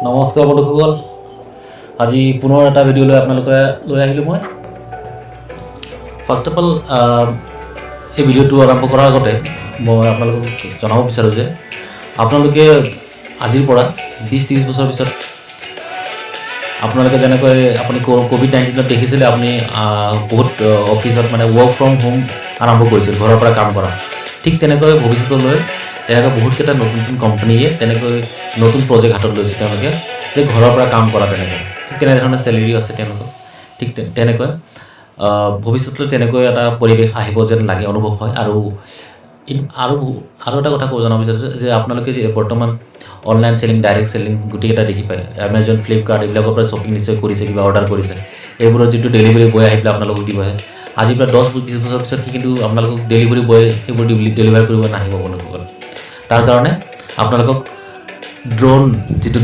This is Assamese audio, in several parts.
নমস্কাৰ বন্ধুসকল, আজি পুনৰ এটা ভিডিঅ' লৈ আহিলোঁ মই। ফাৰ্ষ্ট অফ অল এই ভিডিঅ'টো আৰম্ভ কৰাৰ আগতে মই আপোনালোকক জনাব বিচাৰোঁ যে আপোনালোকে আজিৰ পৰা 20-30 বছৰ পিছত আপোনালোকে যেনেকৈ আপুনি COVID-19ত দেখিছিলে, আপুনি বহুত অফিচত মানে ৱৰ্ক ফ্ৰম হোম আৰম্ভ কৰিছিল, ঘৰৰ পৰা কাম কৰা। ঠিক তেনেকৈ ভৱিষ্যতলৈ তেনেকৈ বহুতকেইটা নতুন নতুন কোম্পানীয়ে তেনেকৈ নতুন প্ৰজেক্ট হাতত লৈছে তেওঁলোকে, যে ঘৰৰ পৰা কাম কৰা তেনেকৈ। ঠিক তেনেধৰণে চেলেৰিও আছে তেওঁলোকৰ। ঠিক তেনেকৈ ভৱিষ্যতলৈ তেনেকৈ এটা পৰিৱেশ আহিব যেন লাগে, অনুভৱ হয়। আৰু এটা কথা ক'ব জনাব বিচাৰিছোঁ যে আপোনালোকে যে বৰ্তমান অনলাইন চেলিং, ডাইৰেক্ট চেলিং গোটেইকেইটা দেখি পায়। এমেজন, ফ্লিপকাৰ্ট এইবিলাকৰ পৰা শ্বপিং নিশ্চয় কৰিছে, কিবা অৰ্ডাৰ কৰিছে। এইবোৰৰ যিটো ডেলিভাৰী বয় আহি পেলাই আপোনালোকক দিবহে। আজিৰ পৰা 10-20 বছৰ পিছত সি কিন্তু আপোনালোকক ডেলিভাৰী বয় সেইবোৰ ডেলিভাৰ কৰিব নাহিব বন্ধুসকল। তাৰ কাৰণে আপোনালোকক যিটো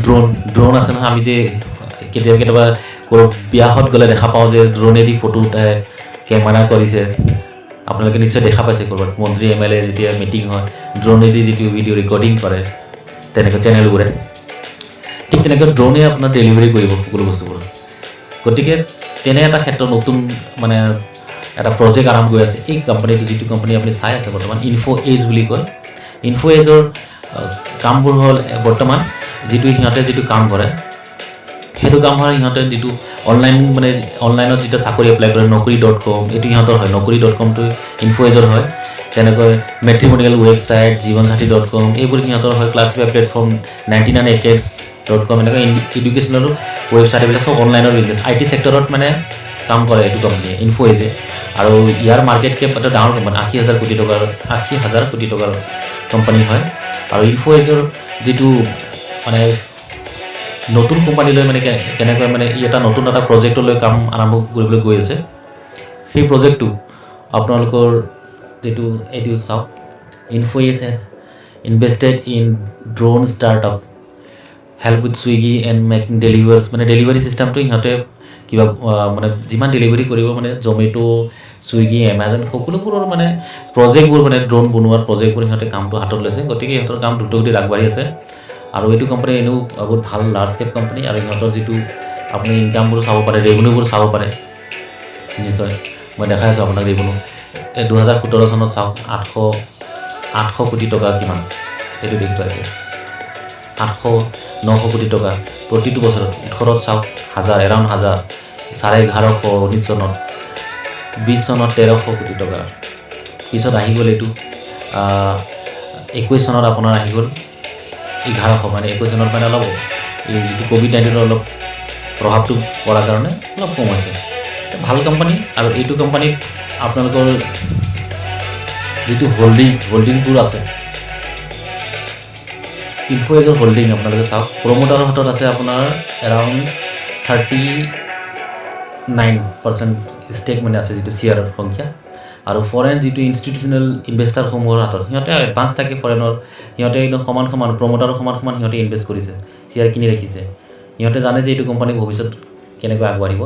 ড্ৰোন আছে নহয়, আমি যে কেতিয়াবা বিয়াহত গ'লে দেখা পাওঁ যে ড্ৰোনেদি ফটো উঠাই কেমেৰা কৰিছে। আপোনালোকে নিশ্চয় দেখা পাইছে ক'ৰবাত মন্ত্ৰী MLA যেতিয়া মিটিং হয়, ড্ৰোনেদি যিটো ভিডিঅ' ৰেকৰ্ডিং কৰে তেনেকৈ চেনেলবোৰে। ঠিক তেনেকৈ ড্ৰোনে আপোনাৰ ডেলিভাৰী কৰিব সকলো বস্তুবোৰ। গতিকে তেনে এটা ক্ষেত্ৰত নতুন মানে এটা প্ৰজেক্ট আৰম্ভ হৈ আছে। এই কোম্পানীটো, যিটো কোম্পানী আপুনি চাই আছে বৰ্তমান, ইনফ'এজ বুলি কয়। ইনফ'এজৰ কামবোৰ হ'ল বৰ্তমান যিটো কাম কৰে, সেইটো কাম হয় সিহঁতে যিটো অনলাইনত যিটো চাকৰি এপ্লাই কৰে, naukri.com, এইটো সিহঁতৰ হয়। naukri.comটো ইনফ'এজৰ হয়। তেনেকৈ মেট্ৰিমনিয়েল ৱেবছাইট, জীৱনসাথী.com এইবোৰ সিহঁতৰ হয়। ক্লাছিফাই প্লেটফৰ্ম 99acres.com এনেকৈ এডুকেশ্যনেল ৱেবছাইট, এইবিলাক চব অনলাইনৰ বিজনেছ। IT ছেক্টৰত মানে কাম কৰে এইটো কোম্পানীয়ে, ইনফ'এজে। আৰু ইয়াৰ মাৰ্কেট কেপ এটা ডাঙৰ কোম্পানী, 80,000 কোটি টকাৰ কোম্পানী হয়। আৰু ইনফ'এজৰ যিটো মানে নতুন কোম্পানীলৈ মানে কেনেকৈ মানে এটা নতুন এটা প্ৰজেক্টলৈ কাম আৰম্ভ কৰিবলৈ গৈ আছে, সেই প্ৰজেক্টটো আপোনালোকৰ এইটো চাওক। Info Edge invested in drone startup help with Swiggy and making deliveries. মানে ডেলিভাৰী ছিষ্টেমটো সিহঁতে কিবা মানে যিমান ডেলিভাৰী কৰিব, মানে জমেটো, ছুইগি, এমাজন সকলোবোৰৰ মানে প্ৰজেক্টবোৰ, মানে ড্ৰোন বনোৱাৰ প্ৰজেক্টবোৰ সিহঁতে কামটো হাতত লৈছে। গতিকে সিহঁতৰ কাম দ্ৰুতগতিত আগবাঢ়ি আছে। আৰু এইটো কোম্পানী এনেও বহুত ভাল লাৰ্জ কেপ কোম্পানী। আৰু সিহঁতৰ যিটো আপুনি ইনকামবোৰ চাব পাৰে, ৰেভিনিউবোৰ চাব পাৰে নিশ্চয়। মই দেখাই আছোঁ আপোনাক ৰেভিনিউ। 2017 চনত চাওক, 800 কোটি টকা কিমান, সেইটো দেখি পাইছে। 800-900 কোটি টকা প্ৰতিটো বছৰত। 18ত চাওক এৰাউণ্ড 1000, 1150, 19 চনত, 20 চনত 1300 কোটি টকা। পিছত আহি গ'ল এইটো 21 চনত আপোনাৰ আহি গ'ল 1100। মানে 21 চনত মানে অলপ এই যিটো COVID-19ৰ অলপ প্ৰভাৱটো পৰাৰ কাৰণে অলপ কম হৈছে। ভাল কোম্পানী। আৰু এইটো কোম্পানীত আপোনালোকৰ যিটো হোল্ডিংছবোৰ আছে, ইনফ'এজৰ হোল্ডিং আপোনালোকে চাওক। প্ৰমোটাৰৰ হাতত আছে আপোনাৰ এৰাউণ্ড 39% ষ্টেক মানে আছে, যিটো শ্বেয়াৰৰ সংখ্যা। আৰু ফৰেন যিটো ইনষ্টিটিউচনেল ইনভেষ্টাৰসমূহৰ হাতত, সিহঁতে এডভান্স থাকে ফৰেনৰ। সিহঁতে একদম সমান প্ৰমোটাৰৰ সমান সিহঁতে ইনভেষ্ট কৰিছে, শ্বেয়াৰ কিনি ৰাখিছে। সিহঁতে জানে যে এইটো কোম্পানী ভৱিষ্যত কেনেকৈ আগবাঢ়িব।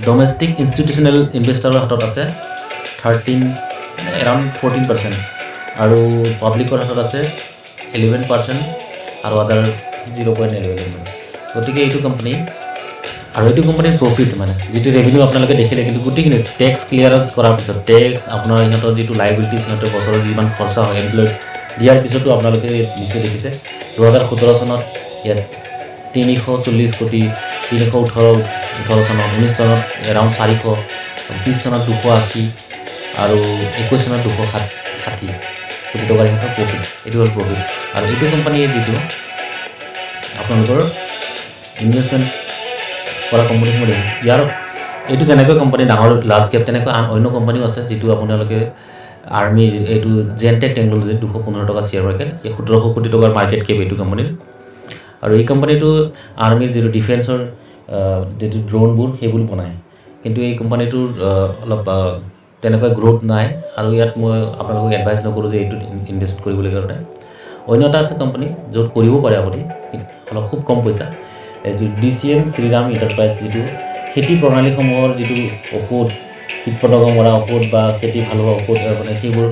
ডমেষ্টিক ইনষ্টিটিউচনেল ইনভেষ্টাৰৰ হাতত আছে এৰাউণ্ড 14%। আৰু পাব্লিকৰ হাতত আছে 11%, আৰু আদাৰ 0.11%। গতিকে এইটো কোম্পানীৰ প্ৰফিট, মানে যিটো ৰেভিনিউ আপোনালোকে দেখিলে, কিন্তু গোটেইখিনি টেক্স ক্লিয়াৰেঞ্চ কৰাৰ পিছত, আপোনাৰ সিহঁতৰ যিটো লাইবিলিটিছ, সিহঁতৰ বছৰত যিমান খৰচা হয় এমপ্লয়ড দিয়াৰ পিছতো আপোনালোকে নিশ্চয় দেখিছে। 2017 চনত ইয়াত 340 কোটি, 318 চনত, 19 চনত এৰাউণ্ড 400, 20 চনত 280, আৰু 21 চনত 260 কোটি টকাৰ সিহঁতৰ প্ৰফিট। এইটো হ'ল প্ৰফিট। আৰু এইটো কোম্পানীয়ে যিটো আপোনালোকৰ ইনভেষ্টমেণ্ট কৰা কোম্পানীসমূহ দেখি, এইটো যেনেকৈ কোম্পানী ডাঙৰ লাৰ্জ কেপ, তেনেকৈ অন্য কোম্পানীও আছে। যিটো আপোনালোকে আৰ্মি, এইটো জেনটেক টেকন'লজি, 215 টকা শ্বেয়াৰ মাৰ্কেট, 1700 কোটি টকাৰ মাৰ্কেট কেপ এইটো কোম্পানীৰ। আৰু এই কোম্পানীটো আৰ্মিৰ যিটো ডিফেন্সৰ যিটো ড্ৰোনবোৰ সেইবোৰ বনায়। কিন্তু এই কোম্পানীটোৰ অলপ তেনেকৈ গ্ৰ'থ নাই। আৰু ইয়াত মই আপোনালোকক এডভাইচ নকৰোঁ যে এইটোত ইনভেষ্ট কৰিবলগীয়া কাৰণে। অন্য এটা আছে কোম্পানী য'ত কৰিব পাৰে আপুনি, অলপ খুব কম পইচা। এইটো DCM শ্ৰীৰাম এণ্টাৰপ্ৰাইজ, যিটো খেতি প্ৰণালীসমূহৰ যিটো ঔষধ, কীট পতংগ মৰা ঔষধ বা খেতি ভাল হোৱা ঔষধ, মানে সেইবোৰ,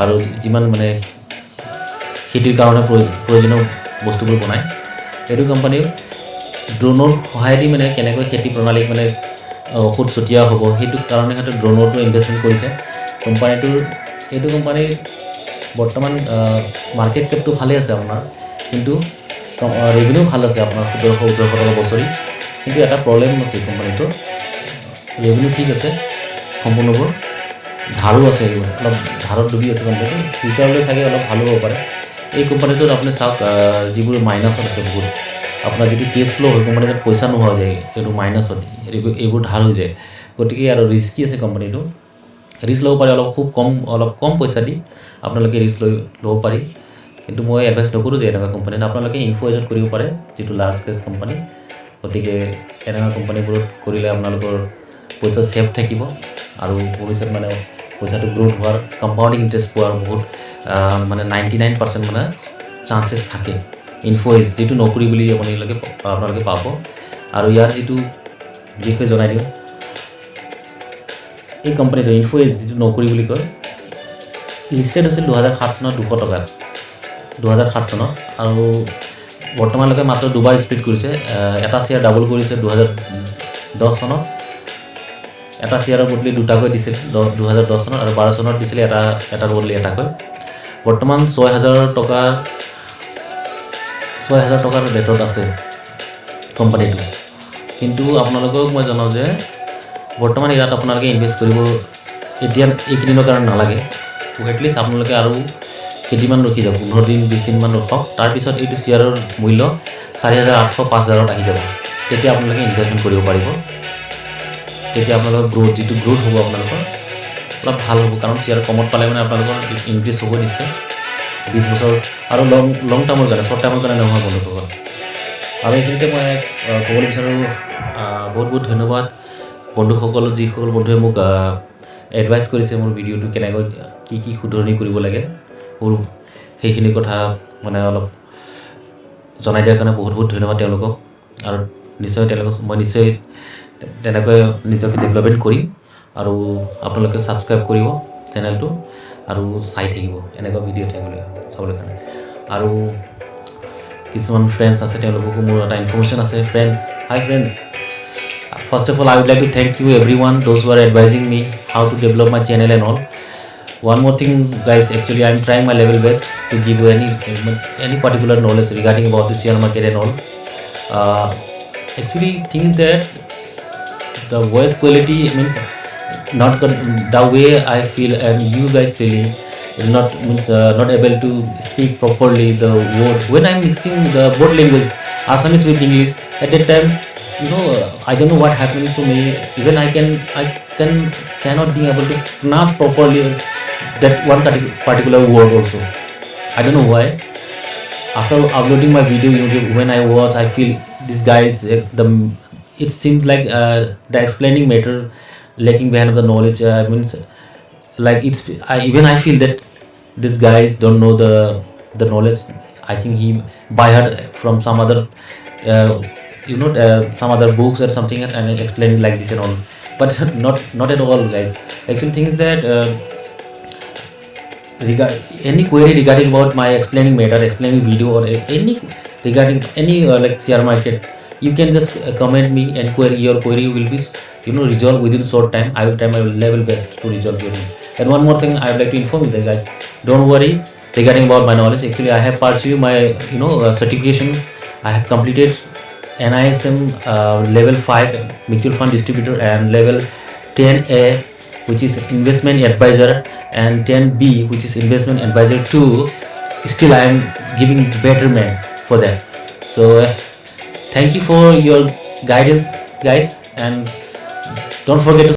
আৰু যিমান মানে খেতিৰ কাৰণে প্ৰয়োজনীয় বস্তুবোৰ বনায়। এইটো কোম্পানীও ড্ৰোনৰ সহায়েদি মানে কেনেকৈ খেতি প্ৰণালীক মানে ঔষধ ছটিওৱা হ'ব সেইটো কাৰণে সিহঁতে ড্ৰোনৰটো ইনভেষ্টমেণ্ট কৰিছে কোম্পানীটোৰ। এইটো কোম্পানীৰ বৰ্তমান মাৰ্কেট কেপটো ভালেই আছে আপোনাৰ, কিন্তু ৰেভিনিউ ভাল আছে আপোনাৰ 1700-1800 টকা বছৰি। কিন্তু এটা প্ৰব্লেম আছে কোম্পানীটোৰ, ৰেভিনিউ ঠিক আছে সম্পূৰ্ণবোৰ, ধাৰো আছে, অলপ ধাৰত ডুবি আছে কোম্পানীটো। ফিউচাৰলৈ চাগে অলপ ভালো হ'ব পাৰে। এই কোম্পানীটোত আপুনি চাওক যিবোৰ মাইনাছত আছে বহুত, আপোনাৰ যিটো কেছ ফ্ল' হয় কোম্পানীটোত পইচা নোহোৱা যায়, এইটো মাইনাছত এইবোৰ ধাৰ হৈ যায়। গতিকে আৰু ৰিস্কি আছে কোম্পানীটো, ৰিস্ক ল'ব পাৰে অলপ কম পইচা দি আপোনালোকে ৰিস্ক ল'ব পাৰি। কিন্তু মই এডভাইচ নকৰোঁ যে এনেকুৱা কোম্পানীত আপোনালোকে ইনফো এজেণ্ট কৰিব পাৰে, যিটো লাৰ্জ কেছ কোম্পানী। গতিকে এনেকুৱা কোম্পানীবোৰত কৰিলে আপোনালোকৰ পইচা ছেফ থাকিব আৰু ভৱিষ্যত মানে পইচাটো গ্ৰ'থ হোৱাৰ, কম্পাউণ্ডিং ইণ্টাৰেষ্ট পোৱাৰ বহুত মানে 99% মানে চান্সেছ থাকে। ইনফো এজ যিটো নকৰি বুলি আপোনালোকে পাব। আৰু ইয়াৰ যিটো বিষয়ে জনাই দিওঁ, এই কোম্পানীটো ইনফো এজ যিটো নকৰি বুলি কয়, লিষ্টেড হৈছিল 2007 চনত 200 টকাত, 2007 চনত। আৰু বৰ্তমানলৈকে মাত্ৰ দুবাৰ স্প্লিট কৰিছে। এটা শ্বেয়াৰ ডাবল কৰিছে 2010 চনত, এটা শ্বেয়াৰৰ বদলি দুটাকৈ দিছিল 2010 চনত, আৰু 12 চনত দিছিলে এটাৰ বদলি এটাকৈ। বৰ্তমান 6,000 টকাৰ ৰেটত আছে কোম্পানীটো। কিন্তু আপোনালোকক মই জনাওঁ যে বৰ্তমান ইয়াত আপোনালোকে ইনভেষ্ট কৰিব এতিয়া এইকেইদিনৰ কাৰণে নালাগে। এটলিষ্ট আপোনালোকে আৰু কেইদিনমান ৰখি যাওক, 15 দিন 20 দিনমান ৰখক। তাৰপিছত এইটো শ্বেয়াৰৰ মূল্য 4,800-5,000 আহি যাব। তেতিয়া আপোনালোকে ইনভেষ্টমেণ্ট কৰিব পাৰিব। তেতিয়া আপোনালোকৰ যিটো গ্ৰ'থ হ'ব আপোনালোকৰ অলপ ভাল হ'ব, কাৰণ শ্বেয়াৰ কমত পালে মানে আপোনালোকৰ ইনক্ৰিজ হ'ব নিশ্চয় 20 বছৰ আৰু লং টাৰ্মৰ কাৰণে, শ্বৰ্ট টাৰ্মৰ কাৰণে নহয় বন্ধুসকল। আৰু এইখিনিতে মই ক'বলৈ বিচাৰোঁ বহুত ধন্যবাদ বন্ধুসকল, যিসকল বন্ধুৱে মোক এডভাইচ কৰিছে মোৰ ভিডিঅ'টো কেনেকৈ কি শুধৰণি কৰিব লাগে, সেইখিনি কথা মানে অলপ জনাই দিয়াৰ কাৰণে বহুত ধন্যবাদ তেওঁলোকক। আৰু মই নিশ্চয় তেনেকৈ নিজকে ডেভেলপমেণ্ট কৰিম। আৰু আপোনালোকে ছাবস্ক্ৰাইব কৰিব চেনেলটো আৰু চাই থাকিব এনেকুৱা ভিডিঅ' চাবলৈ কাৰণে। আৰু কিছুমান ফ্ৰেণ্ডছ আছে, তেওঁলোককো মোৰ এটা ইনফৰ্মেশ্যন আছে। হাই friends, first of all I would like to thank you everyone, those who are advising me how to develop my channel and all. One more thing guys, actually I am trying my level best to give you any particular knowledge regarding about the share market and all. Actually thing is that the voice quality means not the way I feel and you guys feeling is not able to speak properly the word when I'm mixing the both language, Assamese with English. At that time, I don't know what happened to me. Even I cannot be able to pronounce properly that one particular word also. I don't know why. After uploading my video YouTube, when I watch, I feel these guys it seems like the explaining matter lacking behind of the knowledge. Means like I feel that these guys don't know the knowledge. I think he by heart from some other some other books or something and explaining like this and all, but not at all guys. Actually thing is that any query regarding about my explaining matter, explaining video, or any regarding any like share market, you can just comment me and your query will be resolved within short time. I will try my level best to resolve your name. And one more thing I would like to inform you guys, don't worry regarding about my knowledge. Actually I have pursued my certification. I have completed NISM level 5 mutual fund distributor and level 10A which is investment advisor and 10B which is investment advisor 2. Still I am giving betterment for that. So thank you for your guidance guys, and don't forget to